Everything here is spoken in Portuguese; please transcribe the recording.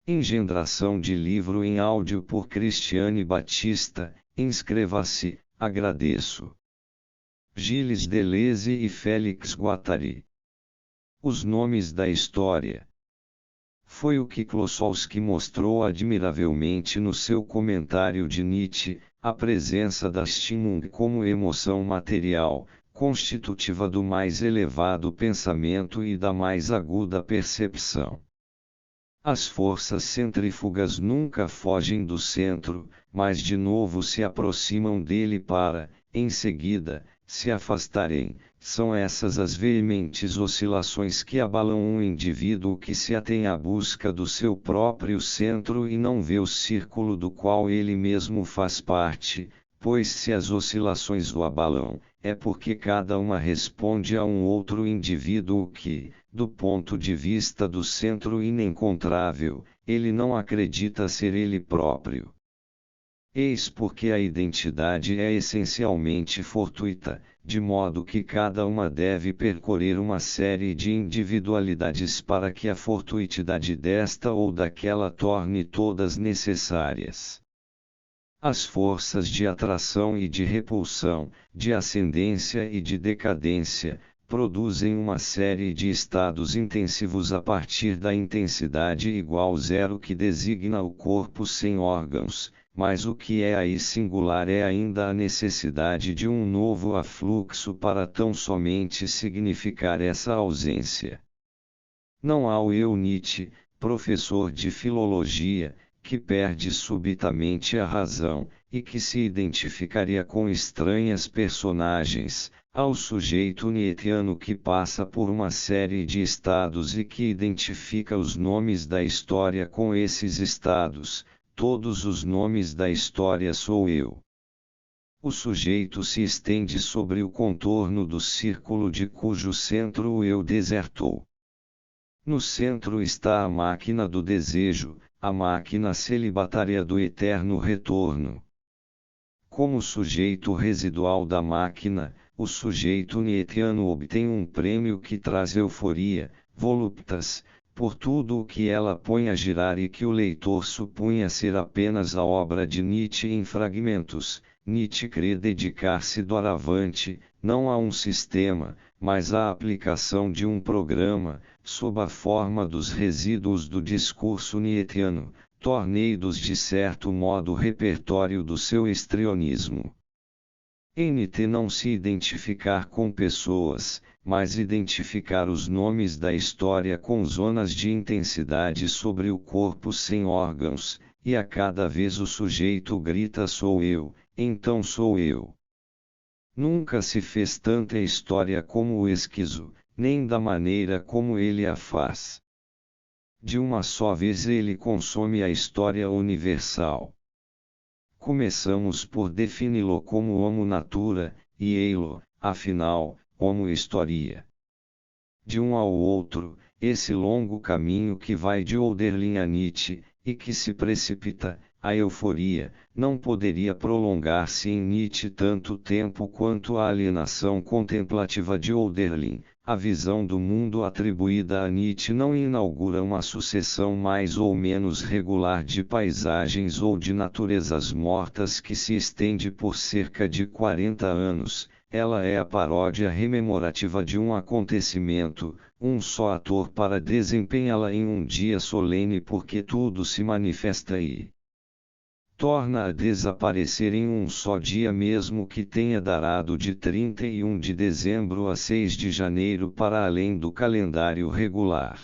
Engendração de livro em áudio por Cristiane Batista. Inscreva-se, agradeço. Gilles Deleuze e Félix Guattari. Os nomes da história. Foi o que Klossowski mostrou admiravelmente no seu comentário de Nietzsche, a presença da Stimmung como emoção material, constitutiva do mais elevado pensamento e da mais aguda percepção. As forças centrífugas nunca fogem do centro, mas de novo se aproximam dele para, em seguida, se afastarem. São essas as veementes oscilações que abalam um indivíduo que se atém à busca do seu próprio centro e não vê o círculo do qual ele mesmo faz parte, pois se as oscilações o abalam, é porque cada uma responde a um outro indivíduo que, do ponto de vista do centro inencontrável, ele não acredita ser ele próprio. Eis porque a identidade é essencialmente fortuita, de modo que cada uma deve percorrer uma série de individualidades para que a fortuitidade desta ou daquela torne todas necessárias. As forças de atração e de repulsão, de ascendência e de decadência, produzem uma série de estados intensivos a partir da intensidade igual zero que designa o corpo sem órgãos, mas o que é aí singular é ainda a necessidade de um novo afluxo para tão somente significar essa ausência. Não há o eu Nietzsche, professor de filologia, que perde subitamente a razão, e que se identificaria com estranhas personagens, ao sujeito nietzscheano que passa por uma série de estados e que identifica os nomes da história com esses estados. Todos os nomes da história sou eu. O sujeito se estende sobre o contorno do círculo de cujo centro o eu desertou. No centro está a máquina do desejo, a máquina celibatária do eterno retorno. Como sujeito residual da máquina, o sujeito nietzscheano obtém um prêmio que traz euforia, voluptas, por tudo o que ela põe a girar e que o leitor supunha ser apenas a obra de Nietzsche em fragmentos. Nietzsche crê dedicar-se doravante, não a um sistema, mas à aplicação de um programa, sob a forma dos resíduos do discurso nietzscheano, torneidos de certo modo repertório do seu histrionismo. NT não se identificar com pessoas, mas identificar os nomes da história com zonas de intensidade sobre o corpo sem órgãos, e a cada vez o sujeito grita sou eu, então sou eu. Nunca se fez tanta história como o esquizo, nem da maneira como ele a faz. De uma só vez ele consome a história universal. Começamos por defini-lo como homo natura, e ei-lo, afinal, homo historia. De um ao outro, esse longo caminho que vai de Hölderlin a Nietzsche, e que se precipita, a euforia, não poderia prolongar-se em Nietzsche tanto tempo quanto a alienação contemplativa de Hölderlin. A visão do mundo atribuída a Nietzsche não inaugura uma sucessão mais ou menos regular de paisagens ou de naturezas mortas que se estende por cerca de 40 anos, ela é a paródia rememorativa de um acontecimento, um só ator para desempenhá-la em um dia solene porque tudo se manifesta e torna a desaparecer em um só dia mesmo que tenha darado de 31 de dezembro a 6 de janeiro para além do calendário regular.